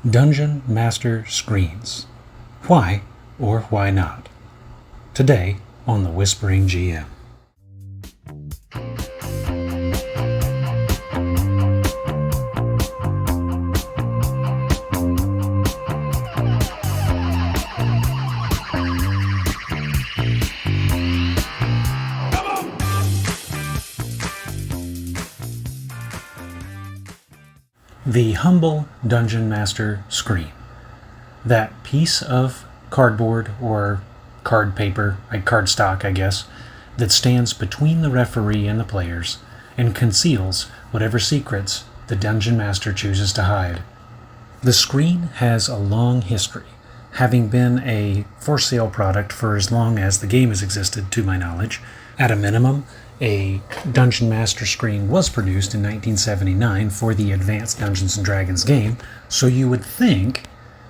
Dungeon Master Screens. Why or why not? Today on the Whispering GM. The humble Dungeon Master screen. That piece of cardboard or card paper, cardstock I guess, that stands between the referee and the players and conceals whatever secrets the Dungeon Master chooses to hide. The screen has a long history, having been a for sale product for as long as the game has existed, to my knowledge. At a minimum, a Dungeon Master screen was produced in 1979 for the Advanced Dungeons & Dragons game, so you would think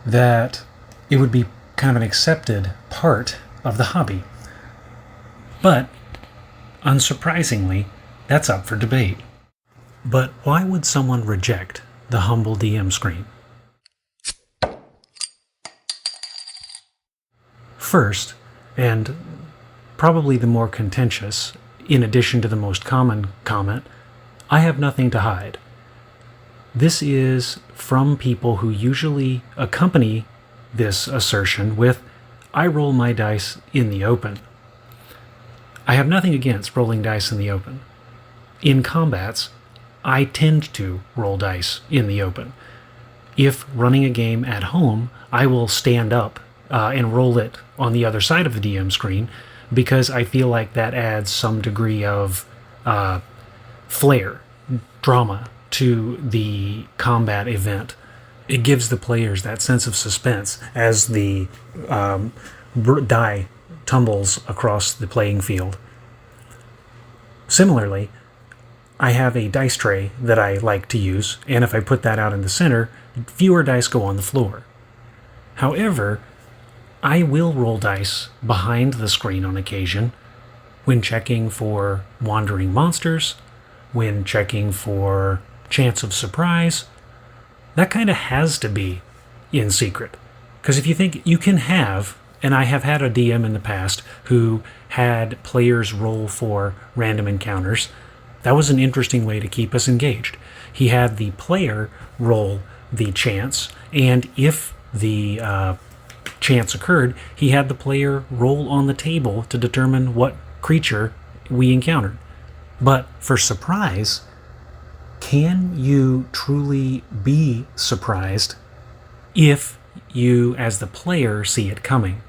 that it would be kind of an accepted part of the hobby. But, unsurprisingly, that's up for debate. But why would someone reject the humble DM screen? First, and probably the more contentious, in addition to the most common comment, I have nothing to hide. This is from people who usually accompany this assertion with, I roll my dice in the open. I have nothing against rolling dice in the open. In combats, I tend to roll dice in the open. If running a game at home, I will stand up and roll it on the other side of the DM screen, because I feel like that adds some degree of flair, drama to the combat event. It gives the players that sense of suspense as the die tumbles across the playing field. Similarly, I have a dice tray that I like to use, and if I put that out in the center, fewer dice go on the floor. However, I will roll dice behind the screen on occasion when checking for wandering monsters, when checking for chance of surprise. That kind of has to be in secret. Because if you think you can have, and I have had a DM in the past who had players roll for random encounters, that was an interesting way to keep us engaged. He had the player roll the chance, and if the chance occurred, he had the player roll on the table to determine what creature we encountered. But for surprise, can you truly be surprised if you, as the player, see it coming?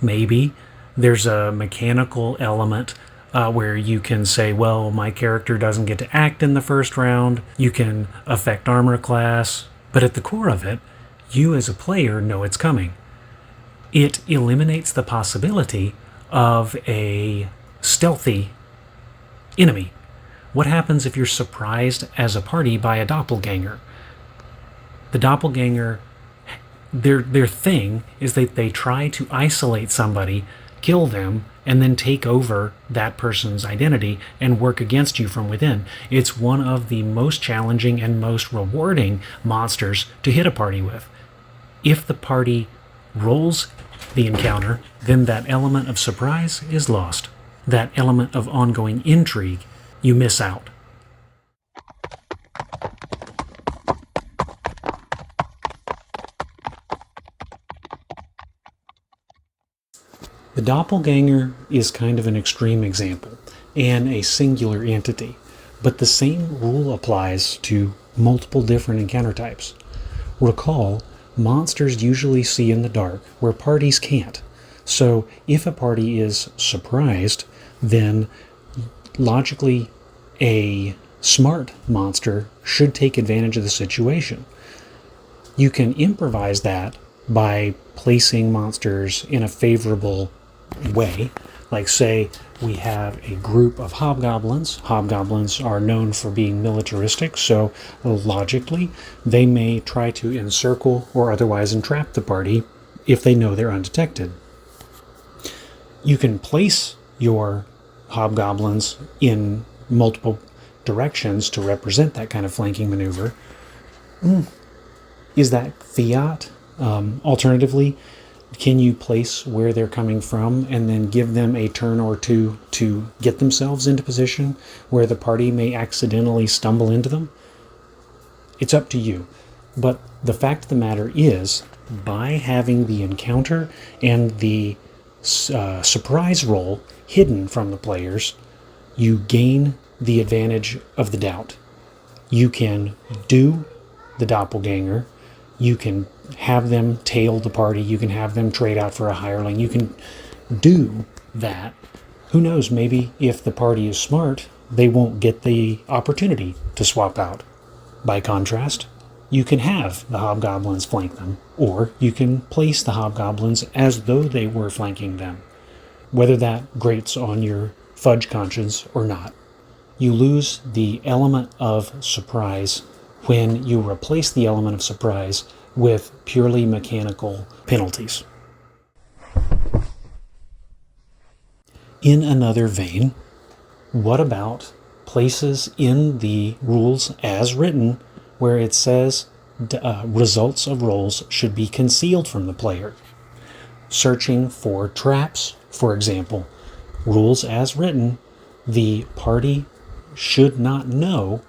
Maybe there's a mechanical element where you can say, well, my character doesn't get to act in the first round. You can affect armor class. But at the core of it, you as a player know it's coming. It eliminates the possibility of a stealthy enemy. What happens if you're surprised as a party by a doppelganger? The doppelganger, their thing is that they try to isolate somebody, kill them, and then take over that person's identity and work against you from within. It's one of the most challenging and most rewarding monsters to hit a party with. If the party rolls the encounter, then that element of surprise is lost. That element of ongoing intrigue, you miss out. The doppelganger is kind of an extreme example and a singular entity, but the same rule applies to multiple different encounter types. Recall, monsters usually see in the dark where parties can't. So if a party is surprised, then logically a smart monster should take advantage of the situation. You can improvise that by placing monsters in a favorable way. Like, say we have a group of hobgoblins. Hobgoblins are known for being militaristic, so logically they may try to encircle or otherwise entrap the party if they know they're undetected. You can place your hobgoblins in multiple directions to represent that kind of flanking maneuver. Is that fiat? Alternatively, can you place where they're coming from and then give them a turn or two to get themselves into position where the party may accidentally stumble into them? It's up to you. But the fact of the matter is, by having the encounter and the surprise roll hidden from the players, you gain the advantage of the doubt. You can do the doppelganger. You can have them tail the party. You can have them trade out for a hireling. You can do that. Who knows, maybe if the party is smart, they won't get the opportunity to swap out. By contrast, you can have the hobgoblins flank them, or you can place the hobgoblins as though they were flanking them, whether that grates on your fudge conscience or not. You lose the element of surprise when you replace the element of surprise with purely mechanical penalties. In another vein, what about places in the rules as written where it says results of rolls should be concealed from the player? Searching for traps, for example. Rules as written, the party should not know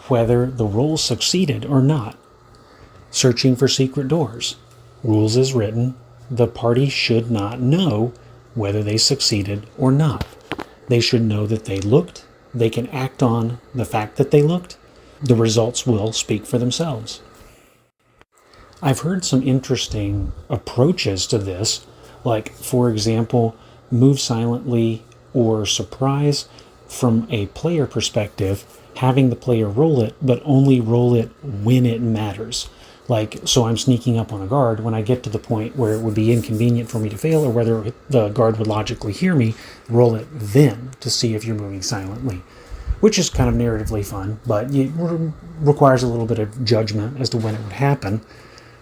whether the roll succeeded or not. Searching for secret doors. Rules as written, the party should not know whether they succeeded or not. They should know that they looked. They can act on the fact that they looked. The results will speak for themselves. I've heard some interesting approaches to this, like, for example, move silently or surprise from a player perspective, having the player roll it, but only roll it when it matters. Like, so I'm sneaking up on a guard. When I get to the point where it would be inconvenient for me to fail, or whether the guard would logically hear me, roll it then to see if you're moving silently, which is kind of narratively fun, but it requires a little bit of judgment as to when it would happen.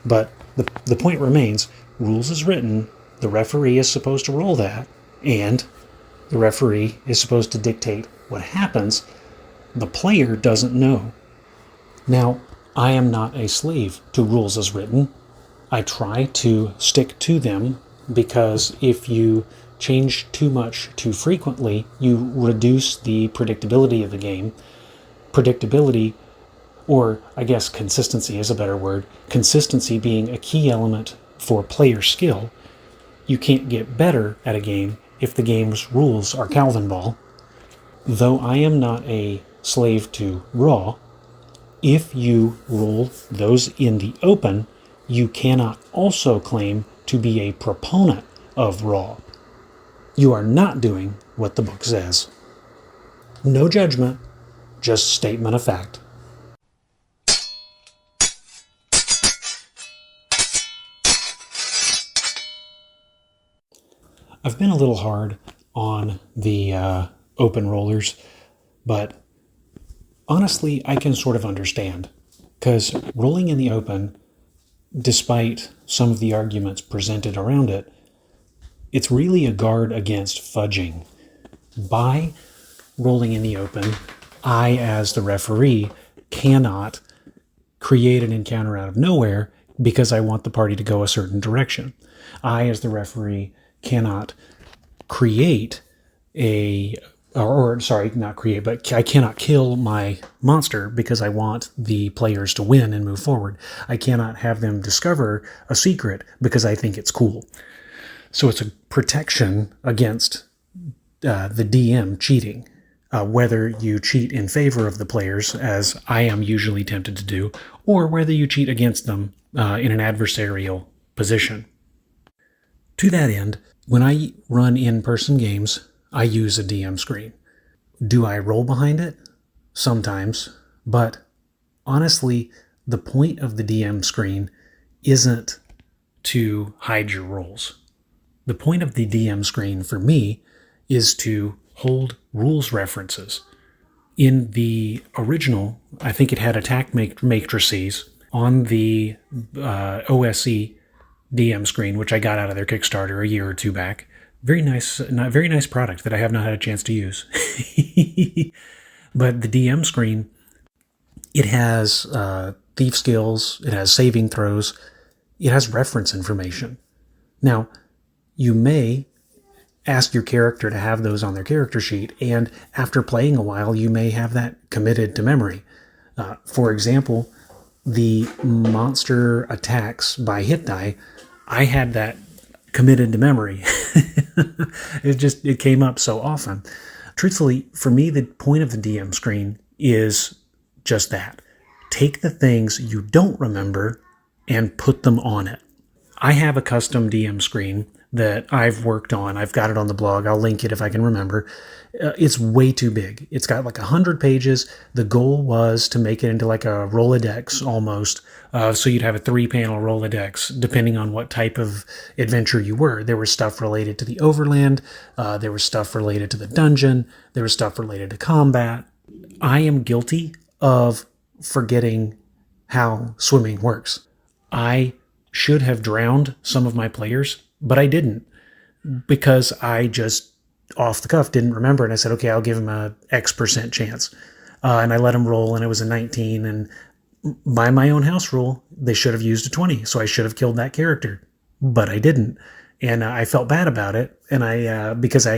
But the point remains, rules as written, the referee is supposed to roll that, and the referee is supposed to dictate what happens. The player doesn't know. Now, I am not a slave to rules as written. I try to stick to them, because if you change too much too frequently, you reduce the predictability of the game. Predictability, or I guess consistency is a better word, consistency being a key element for player skill. You can't get better at a game if the game's rules are Calvin ball. Though I am not a slave to raw, if you roll those in the open, you cannot also claim to be a proponent of raw. You are not doing what the book says. No judgment, just statement of fact. I've been a little hard on the open rollers, but honestly, I can sort of understand, because rolling in the open, despite some of the arguments presented around it, it's really a guard against fudging. By rolling in the open, I, as the referee, cannot create an encounter out of nowhere because I want the party to go a certain direction. I, as the referee, cannot create not create, but I cannot kill my monster because I want the players to win and move forward. I cannot have them discover a secret because I think it's cool. So it's a protection against the DM cheating, whether you cheat in favor of the players, as I am usually tempted to do, or whether you cheat against them in an adversarial position. To that end, when I run in-person games, I use a DM screen. Do I roll behind it? Sometimes, but honestly, the point of the DM screen isn't to hide your rolls. The point of the DM screen for me is to hold rules references. In the original, I think it had attack matrices on the OSE DM screen, which I got out of their Kickstarter a year or two back. Very nice product that I have not had a chance to use. But the DM screen, it has thief skills, it has saving throws, it has reference information. Now, you may ask your character to have those on their character sheet, and after playing a while, you may have that committed to memory. For example, the monster attacks by hit die, I had that committed to memory. It came up so often. Truthfully, for me, the point of the DM screen is just that. Take the things you don't remember and put them on it. I have a custom DM screen that I've worked on. I've got it on the blog. I'll link it if I can remember. It's way too big. It's got like 100 pages. The goal was to make it into like a Rolodex almost. So you'd have a 3-panel Rolodex depending on what type of adventure you were. There was stuff related to the overland. There was stuff related to the dungeon. There was stuff related to combat. I am guilty of forgetting how swimming works. I should have drowned some of my players, but I didn't, because I just off the cuff didn't remember. And I said, okay, I'll give him a X% chance. And I let him roll, and it was a 19. And by my own house rule, they should have used a 20. So I should have killed that character, but I didn't. And I felt bad about it. And because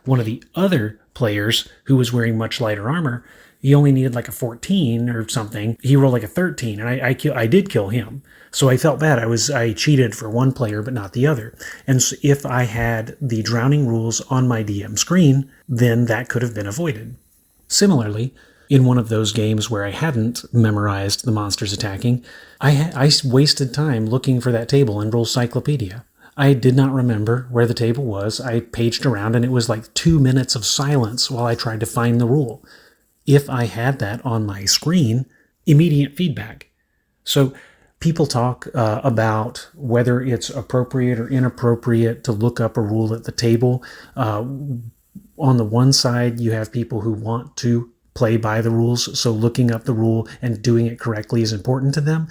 one of the other players who was wearing much lighter armor, he only needed like a 14 or something. He rolled like a 13, and I did kill him. So I felt bad. I cheated for one player, but not the other. And so if I had the drowning rules on my DM screen, then that could have been avoided. Similarly, in one of those games where I hadn't memorized the monsters attacking, I wasted time looking for that table in Roll Cyclopedia. I did not remember where the table was. I paged around, and it was like 2 minutes of silence while I tried to find the rule. If I had that on my screen, immediate feedback. So people talk about whether it's appropriate or inappropriate to look up a rule at the table. On the one side, you have people who want to play by the rules, so looking up the rule and doing it correctly is important to them.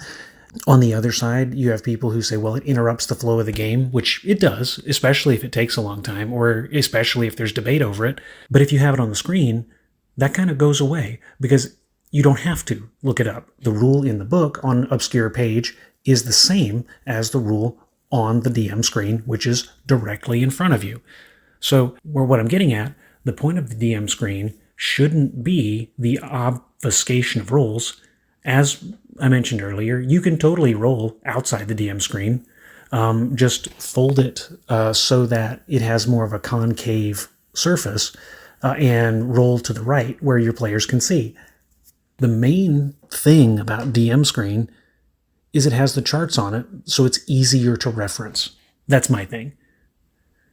On the other side, you have people who say, well, it interrupts the flow of the game, which it does, especially if it takes a long time, or especially if there's debate over it. But if you have it on the screen, that kind of goes away, because you don't have to look it up. The rule in the book on obscure page is the same as the rule on the DM screen, which is directly in front of you. So what I'm getting at, the point of the DM screen shouldn't be the obfuscation of rules. As I mentioned earlier, you can totally roll outside the DM screen. Just fold it so that it has more of a concave surface, and roll to the right where your players can see. The main thing about DM screen is it has the charts on it, so it's easier to reference. That's my thing.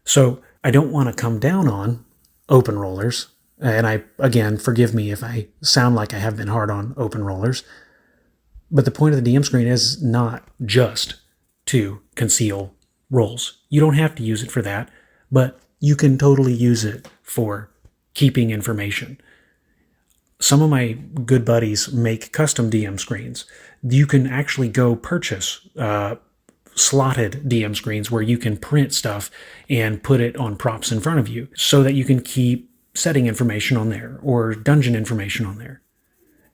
So I don't want to come down on open rollers, and again, forgive me if I sound like I have been hard on open rollers, but the point of the DM screen is not just to conceal rolls. You don't have to use it for that, but you can totally use it for keeping information. Some of my good buddies make custom DM screens. You can actually go purchase slotted DM screens where you can print stuff and put it on props in front of you so that you can keep setting information on there or dungeon information on there.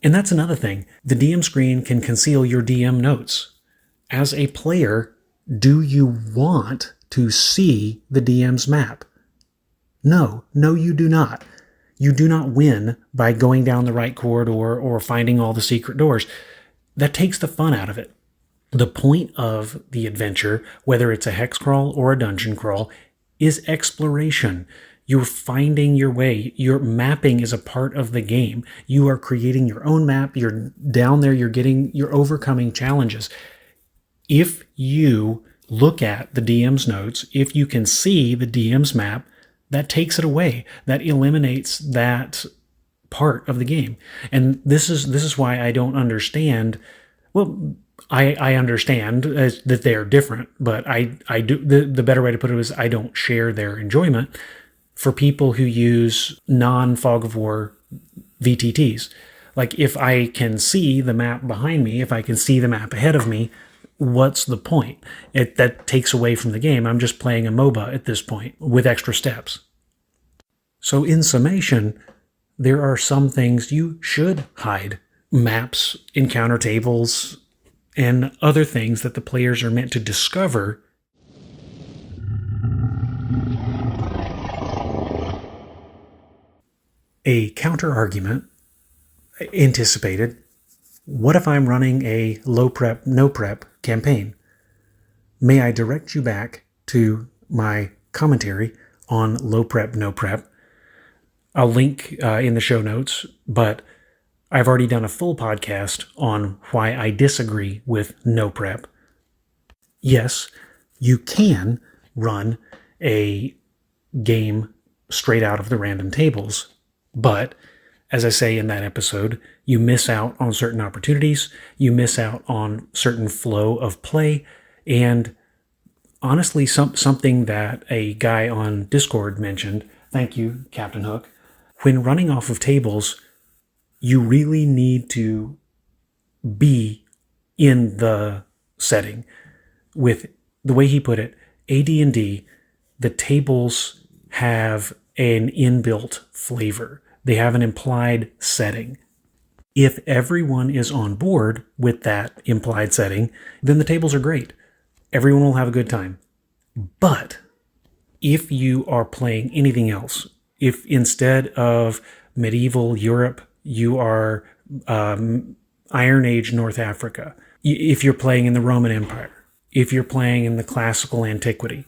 And that's another thing. The DM screen can conceal your DM notes. As a player, do you want to see the DM's map? No, you do not. You do not win by going down the right corridor or finding all the secret doors. That takes the fun out of it. The point of the adventure, whether it's a hex crawl or a dungeon crawl, is exploration. You're finding your way. Your mapping is a part of the game. You are creating your own map. You're down there. You're overcoming challenges. If you look at the DM's notes, if you can see the DM's map, that takes it away. That eliminates that part of the game. And this is why I don't understand. Well, I understand that they're different, but I do. The better way to put it is I don't share their enjoyment for people who use non-Fog of War VTTs. Like, if I can see the map behind me, if I can see the map ahead of me, what's the point? That takes away from the game. I'm just playing a MOBA at this point with extra steps. So in summation, there are some things you should hide. Maps, encounter tables, and other things that the players are meant to discover. A counter-argument anticipated: what if I'm running a low prep, no prep campaign? May I direct you back to my commentary on low prep, no prep? I'll link in the show notes, but I've already done a full podcast on why I disagree with no prep. Yes, you can run a game straight out of the random tables, but as I say in that episode, you miss out on certain opportunities, you miss out on certain flow of play, and honestly, something that a guy on Discord mentioned, thank you, Captain Hook, when running off of tables, you really need to be in the setting. With the way he put it, AD&D, the tables have an inbuilt flavor. They have an implied setting. If everyone is on board with that implied setting, then the tables are great. Everyone will have a good time. But if you are playing anything else, if instead of medieval Europe, you are Iron Age North Africa, if you're playing in the Roman Empire, if you're playing in the classical antiquity,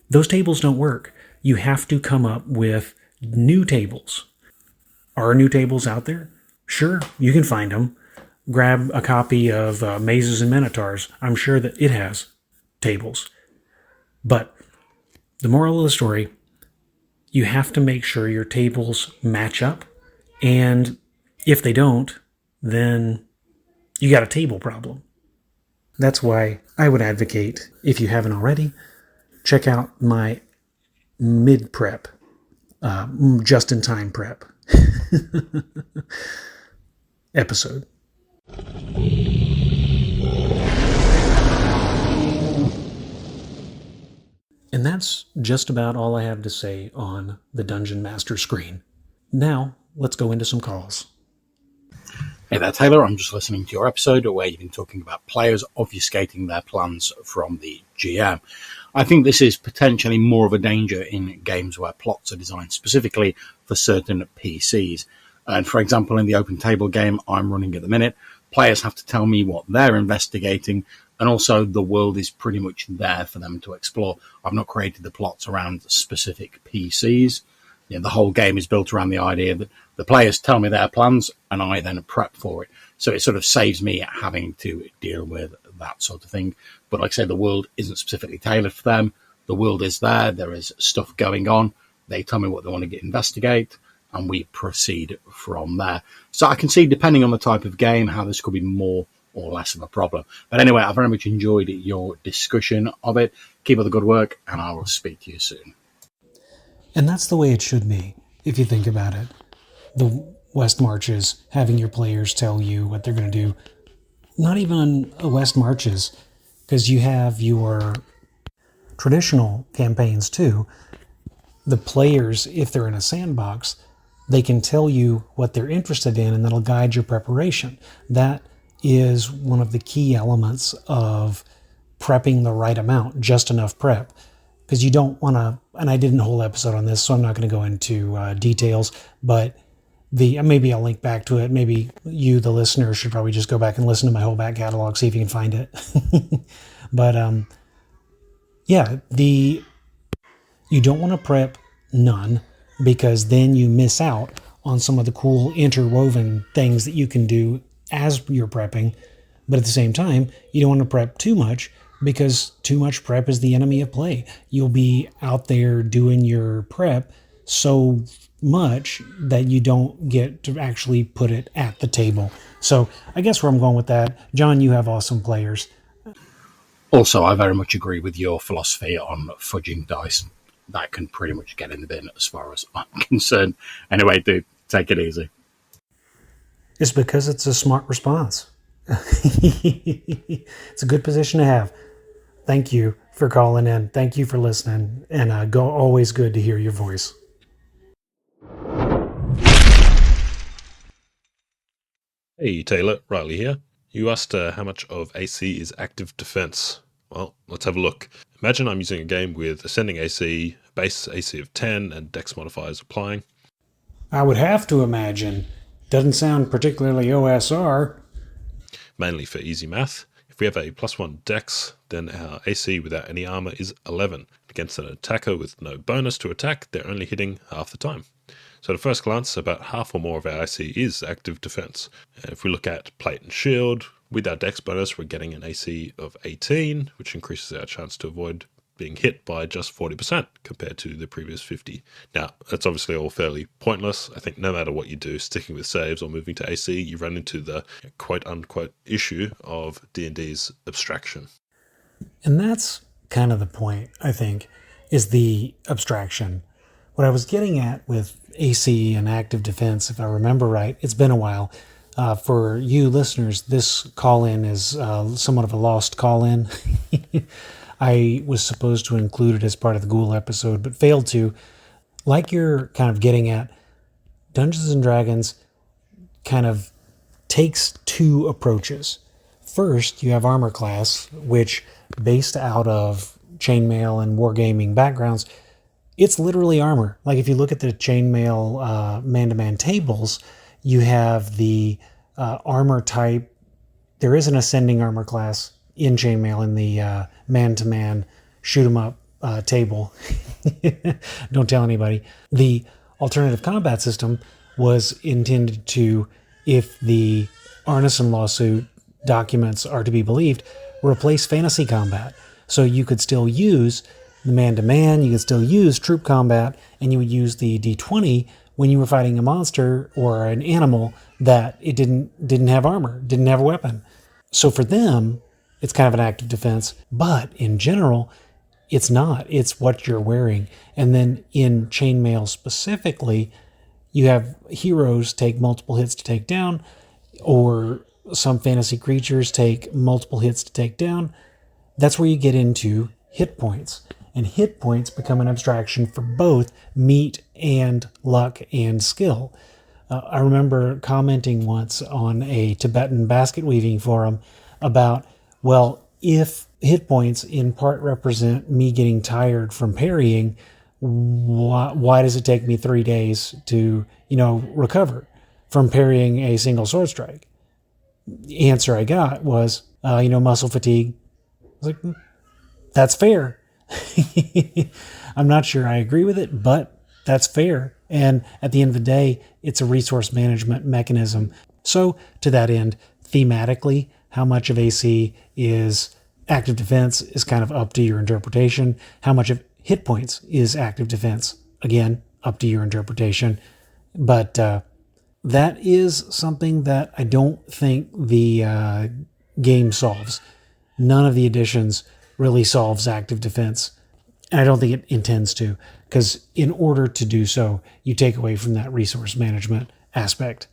those tables don't work. You have to come up with new tables. Are new tables out there? Sure, you can find them. Grab a copy of Mazes and Minotaurs. I'm sure that it has tables. But the moral of the story, you have to make sure your tables match up. And if they don't, then you got a table problem. That's why I would advocate, if you haven't already, check out my mid-prep, just-in-time prep episode. And that's just about all I have to say on the Dungeon Master screen. Now, let's go into some calls. Hey there, Taylor. I'm just listening to your episode where you've been talking about players obfuscating their plans from the GM. I think this is potentially more of a danger in games where plots are designed specifically for certain PCs. And for example, in the open table game I'm running at the minute, players have to tell me what they're investigating, and also the world is pretty much there for them to explore. I've not created the plots around specific PCs. The whole game is built around the idea that the players tell me their plans and I then prep for it. So it sort of saves me having to deal with that sort of thing. But like I say, the world isn't specifically tailored for them. The world is there. There is stuff going on. They tell me what they want to investigate, and we proceed from there. So I can see, depending on the type of game, how this could be more or less of a problem. But anyway, I very much enjoyed your discussion of it. Keep up the good work, and I will speak to you soon. And that's the way it should be, if you think about it. The West Marches, having your players tell you what they're going to do. Not even West Marches, because you have your traditional campaigns too. The players, if they're in a sandbox, they can tell you what they're interested in, and that'll guide your preparation. That is one of the key elements of prepping the right amount, just enough prep. Because you don't want to, and I did a whole episode on this, so I'm not going to go into details, but maybe I'll link back to it. Maybe you, the listener, should probably just go back and listen to my whole back catalog, see if you can find it. But you don't want to prep none, because then you miss out on some of the cool interwoven things that you can do as you're prepping. But at the same time, you don't want to prep too much, because too much prep is the enemy of play. You'll be out there doing your prep so much that you don't get to actually put it at the table. So I guess where I'm going with that, John, you have awesome players. Also, I very much agree with your philosophy on fudging dice. That can pretty much get in the bin as far as I'm concerned. Anyway, dude, take it easy. It's because it's a smart response. It's a good position to have. Thank you for calling in. Thank you for listening. And always good to hear your voice. Hey Taylor, Riley here. You asked how much of AC is active defense. Well, let's have a look. Imagine I'm using a game with ascending AC, base AC of 10, and dex modifiers applying. I would have to imagine. Doesn't sound particularly OSR. Mainly for easy math. If we have a +1 dex, then our AC without any armor is 11. Against an attacker with no bonus to attack, they're only hitting half the time. So at first glance, about half or more of our AC is active defense. If we look at plate and shield, with our dex bonus, we're getting an AC of 18, which increases our chance to avoid being hit by just 40% compared to the previous 50. Now, that's obviously all fairly pointless. I think no matter what you do, sticking with saves or moving to AC, you run into the quote-unquote issue of D&D's abstraction. And that's kind of the point, I think, is the abstraction. What I was getting at with AC and active defense, if I remember right, it's been a while. For you listeners, this call-in is somewhat of a lost call-in. I was supposed to include it as part of the Ghoul episode, but failed to. Like you're kind of getting at, Dungeons & Dragons kind of takes two approaches. First, you have armor class, which, based out of chainmail and wargaming backgrounds, it's literally armor. Like if you look at the chainmail man-to-man tables, you have the armor type. There is an ascending armor class in chainmail in the man-to-man shoot-'em-up table. Don't tell anybody. The alternative combat system was intended to, if the Arneson lawsuit documents are to be believed, replace fantasy combat. So you could still use the man-to-man, you could still use troop combat, and you would use the D20 when you were fighting a monster or an animal that it didn't have armor, didn't have a weapon. So for them, it's kind of an active defense, but in general, it's not. It's what you're wearing. And then in chainmail specifically, you have heroes take multiple hits to take down, or some fantasy creatures take multiple hits to take down. That's where you get into hit points. And hit points become an abstraction for both meat and luck and skill. I remember commenting once on a Tibetan basket weaving forum about, well, if hit points in part represent me getting tired from parrying, why does it take me 3 days to, recover from parrying a single sword strike? The answer I got was, muscle fatigue. I was like, that's fair. I'm not sure I agree with it, but that's fair. And at the end of the day, it's a resource management mechanism. So to that end, thematically, how much of AC is active defense is kind of up to your interpretation. How much of hit points is active defense? Again, up to your interpretation. But that is something that I don't think the game solves. None of the additions really solves active defense. And I don't think it intends to, because in order to do so, you take away from that resource management aspect.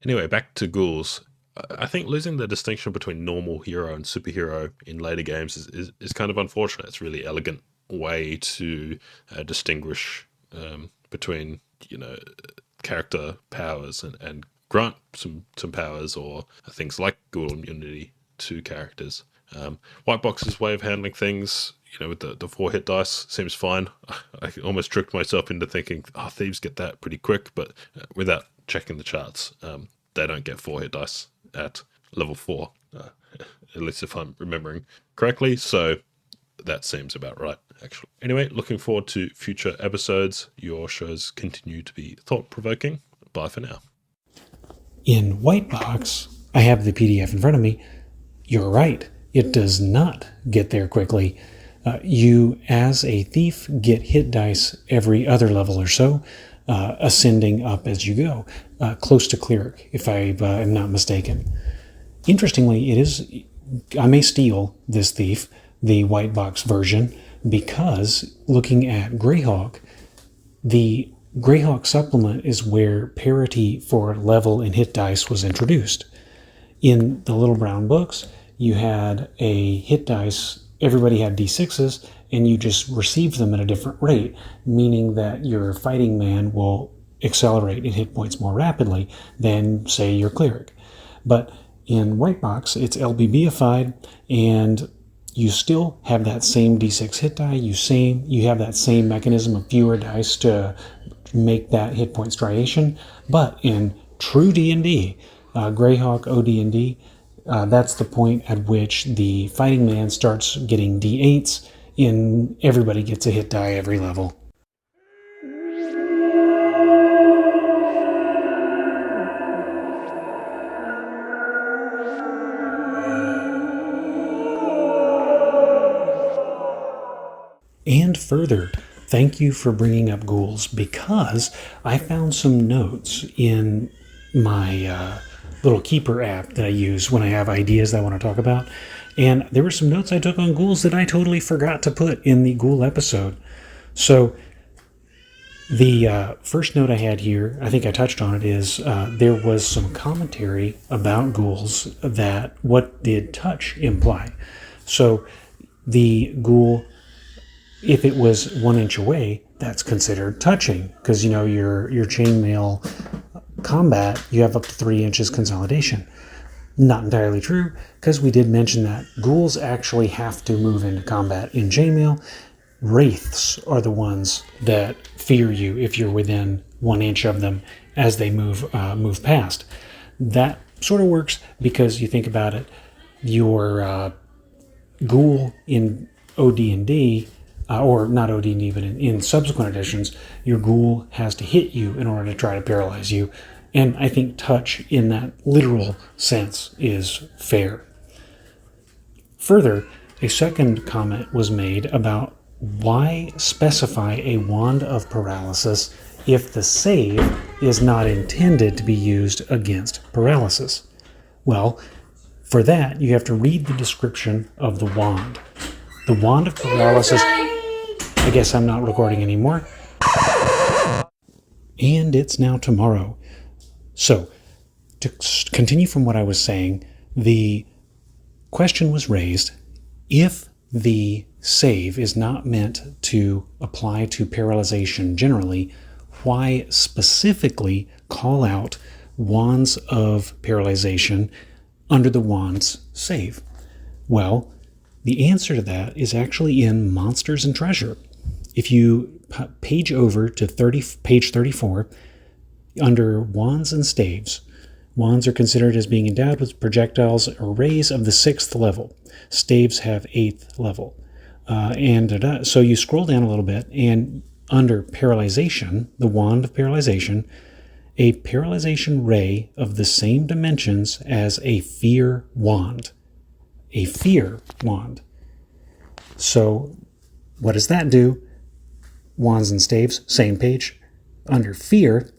Anyway, back to Ghouls. I think losing the distinction between normal hero and superhero in later games is kind of unfortunate. It's a really elegant way to distinguish between, character powers and grant some powers or things like Ghoul immunity to characters. White Box's way of handling things, with the 4 hit dice seems fine. I almost tricked myself into thinking, thieves get that pretty quick, but without checking the charts, they don't get 4 hit dice at level 4, at least if I'm remembering correctly. So that seems about right, actually. Anyway, looking forward to future episodes. Your shows continue to be thought-provoking. Bye for now. In White Box, I have the PDF in front of me. You're right. It does not get there quickly. You, as a thief, get hit dice every other level or so, ascending up as you go, close to cleric, if I am not mistaken. Interestingly, I may steal this thief, the White Box version, because looking at Greyhawk, the Greyhawk supplement is where parity for level and hit dice was introduced. In the Little Brown Books, you had a hit dice, everybody had D6s, and you just received them at a different rate, meaning that your fighting man will accelerate in hit points more rapidly than, say, your cleric. But in white box, it's LBB-ified, and you still have that same D6 hit die. You have that same mechanism of fewer dice to make that hit point striation. But in true D&D, Greyhawk OD&D, that's the point at which the fighting man starts getting D8s. Everybody gets a hit die every level. And further, thank you for bringing up Ghouls, because I found some notes in my little keeper app that I use when I have ideas that I want to talk about. And there were some notes I took on Ghouls that I totally forgot to put in the Ghoul episode. So the first note I had here, I think I touched on it, is there was some commentary about Ghouls that what did touch imply. So the Ghoul, if it was 1 inch away, that's considered touching, because your chainmail combat, you have up to 3 inches consolidation. Not entirely true, because we did mention that ghouls actually have to move into combat in chainmail. Wraiths are the ones that fear you if you're within 1 inch of them as they move past. That sort of works because you think about it, your ghoul in OD&D, or not OD&D, but in subsequent editions, your ghoul has to hit you in order to try to paralyze you. And I think touch in that literal sense is fair. Further, a second comment was made about why specify a wand of paralysis if the save is not intended to be used against paralysis. Well, for that, you have to read the description of the wand. The wand of paralysis... I guess I'm not recording anymore. And it's now tomorrow. So, to continue from what I was saying, the question was raised, if the save is not meant to apply to paralyzation generally, why specifically call out wands of paralyzation under the wands save? Well, the answer to that is actually in Monsters and Treasure. If you page over to page 34, under Wands and Staves, wands are considered as being endowed with projectiles or rays of the 6th level. Staves have 8th level. So you scroll down a little bit, and under Paralyzation, the Wand of Paralyzation, a Paralyzation ray of the same dimensions as a Fear Wand. A Fear Wand. So what does that do? Wands and Staves, same page. Under Fear,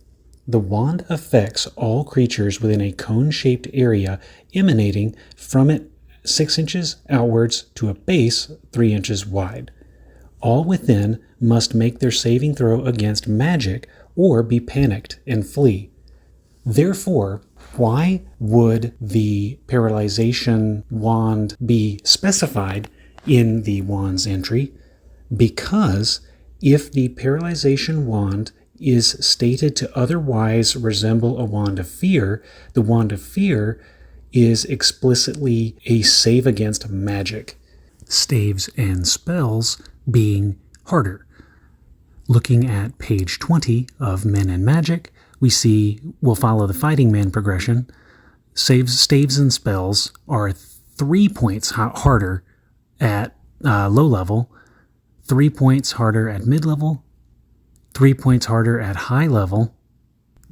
the wand affects all creatures within a cone-shaped area emanating from it 6 inches outwards to a base 3 inches wide. All within must make their saving throw against magic or be panicked and flee. Therefore, why would the paralyzation wand be specified in the wand's entry? Because if the paralyzation wand is stated to otherwise resemble a wand of fear, the wand of fear is explicitly a save against magic. Staves and spells being harder. Looking at page 20 of Men and Magic, we'll follow the fighting man progression. Staves and spells are 3 points harder at low level, 3 points harder at mid level, 3 points harder at high level.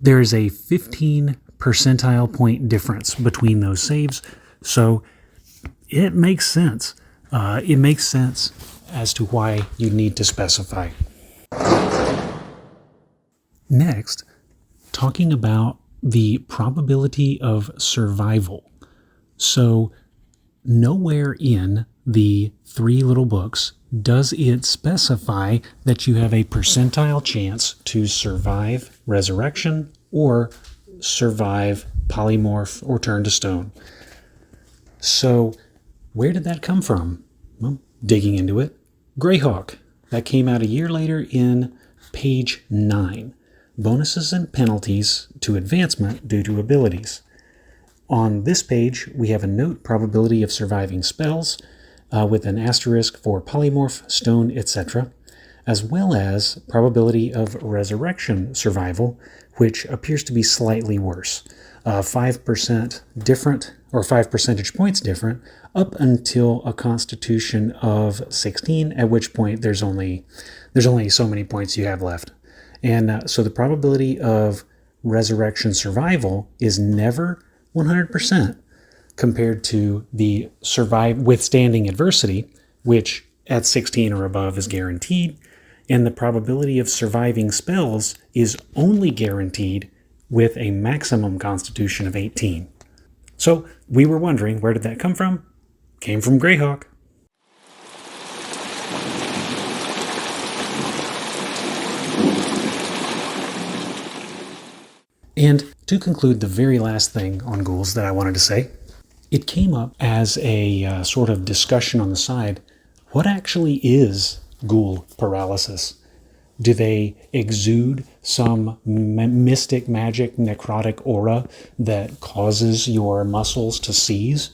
There is a 15 percentile point difference between those saves, so it makes sense. It makes sense as to why you need to specify. Next, talking about the probability of survival. So, nowhere in the 3 little books does it specify that you have a percentile chance to survive resurrection or survive polymorph or turn to stone. So, where did that come from? Well, digging into it, Greyhawk. That came out a year later in page 9. Bonuses and penalties to advancement due to abilities. On this page, we have a note probability of surviving spells with an asterisk for polymorph, stone, etc., as well as probability of resurrection survival, which appears to be slightly worse. 5% different, or 5 percentage points different, up until a constitution of 16, at which point there's only so many points you have left. And so the probability of resurrection survival is never 100% compared to the withstanding adversity, which at 16 or above is guaranteed, and the probability of surviving spells is only guaranteed with a maximum constitution of 18. So we were wondering, where did that come from? Came from Greyhawk. And to conclude, the very last thing on Ghouls that I wanted to say, it came up as a sort of discussion on the side. What actually is Ghoul paralysis? Do they exude some mystic, magic, necrotic aura that causes your muscles to seize?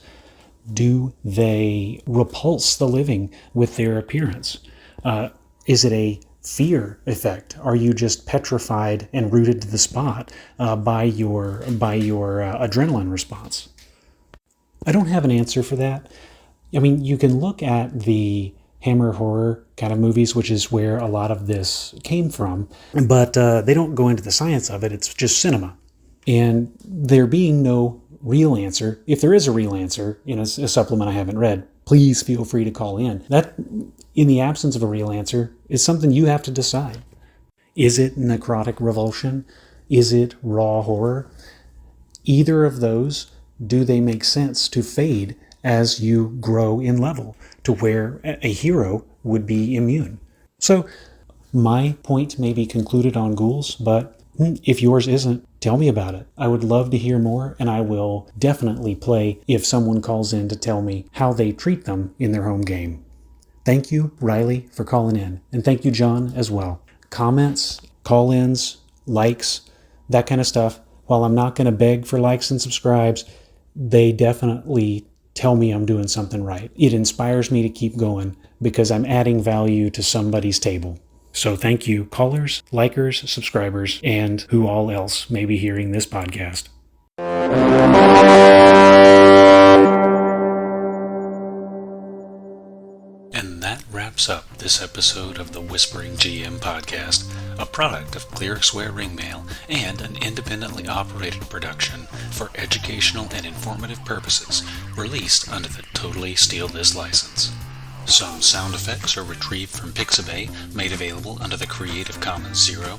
Do they repulse the living with their appearance? Is it a fear effect? Are you just petrified and rooted to the spot by your adrenaline response? I don't have an answer for that. I mean, you can look at the Hammer horror kind of movies, which is where a lot of this came from, but they don't go into the science of it. It's just cinema. And there being no real answer, if there is a real answer in a supplement I haven't read, please feel free to call in. That, in the absence of a real answer, is something you have to decide. Is it necrotic revulsion? Is it raw horror? Either of those, do they make sense to fade as you grow in level to where a hero would be immune? So my point may be concluded on Ghouls, but if yours isn't, tell me about it. I would love to hear more, and I will definitely play if someone calls in to tell me how they treat them in their home game. Thank you, Riley, for calling in, and thank you, John, as well. Comments, call-ins, likes, that kind of stuff. While I'm not going to beg for likes and subscribes, they definitely tell me I'm doing something right. It inspires me to keep going because I'm adding value to somebody's table. So thank you, callers, likers, subscribers, and who all else may be hearing this podcast. And that wraps up this episode of the Whispering GM podcast, a product of Clericware Ringmail and an independently operated production for educational and informative purposes, released under the Totally Steal This license. Some sound effects are retrieved from Pixabay, made available under the Creative Commons 0.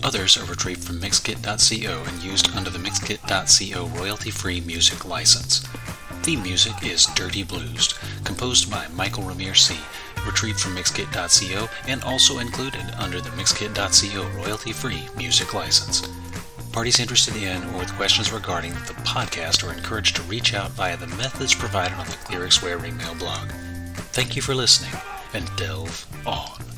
Others are retrieved from Mixkit.co and used under the Mixkit.co royalty-free music license. Theme music is Dirty Blues, composed by Michael Ramir C., retrieved from Mixkit.co and also included under the Mixkit.co royalty-free music license. Parties interested in or with questions regarding the podcast are encouraged to reach out via the methods provided on the Clericware Ringmail blog. Thank you for listening, and delve on.